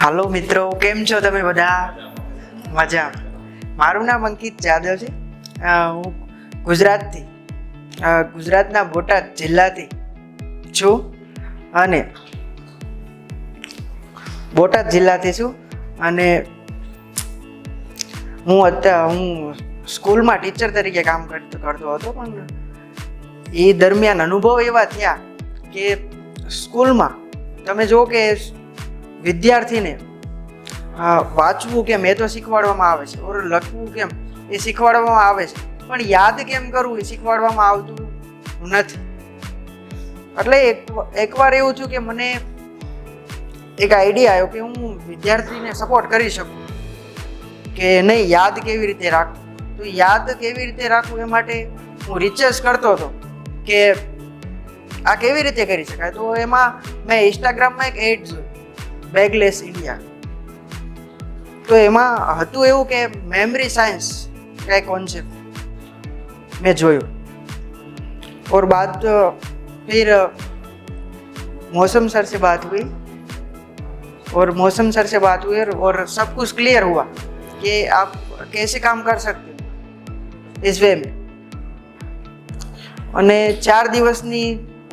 હાલો મિત્રો, કેમ છો તમે બધા? મજા. મારું નામ અંકિત જાદવ છે. હું ગુજરાતના બોટાદ જિલ્લાથી છું અને હું સ્કૂલમાં ટીચર તરીકે કામ કરતો હતો, પણ એ દરમિયાન અનુભવ એવા થયા કે સ્કૂલમાં તમે જો કે વિદ્યાર્થીને વાંચવું કેમ એ તો શીખવાડવામાં આવે છે, ઓર લખવું કેમ એ શીખવાડવામાં આવે છે, પણ યાદ કેમ કરવું એ શીખવાડવામાં આવતું નથી. એટલે એકવાર એવું થયું કે મને એક આઈડિયા આવ્યો કે હું વિદ્યાર્થીને સપોર્ટ કરી શકું કે નહીં, યાદ કેવી રીતે રાખવું. તો યાદ કેવી રીતે રાખવું એ માટે હું રિસર્ચ કરતો હતો કે આ કેવી રીતે કરી શકાય. તો એમાં મેં ઇન્સ્ટાગ્રામમાં એક એડ જોઈ, બેગલેસ ઇન્ડિયા. તો એમાં હતું એવું કે મેમરી સાયન્સ का एक कॉन्सेप्ट मैं जोयो, और बाद फिर मौसम सर से बात हुई और सब कुछ क्लियर हुआ कि आप कैसे काम कर सकते हो इस वे में. અને 4 દિવસની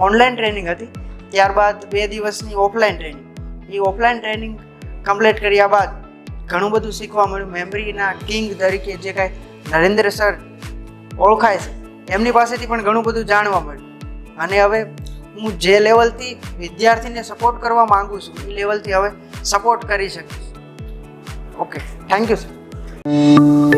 ઓનલાઈન ટ્રેનિંગ હતી, ત્યારબાદ 2 દિવસની ઓફલાઈન ટ્રેનિંગ. એ ઓફલાઈન ટ્રેનિંગ કમ્પ્લીટ કર્યા બાદ ઘણું બધું શીખવા મળ્યું. મેમરીના કિંગ તરીકે જે કાંઈ નરેન્દ્ર સર ઓળખાય છે, એમની પાસેથી પણ ઘણું બધું જાણવા મળ્યું. અને હવે હું જે લેવલથી વિદ્યાર્થીને સપોર્ટ કરવા માંગુ છું એ લેવલથી હવે સપોર્ટ કરી શકીશ. Okay, thank you sir.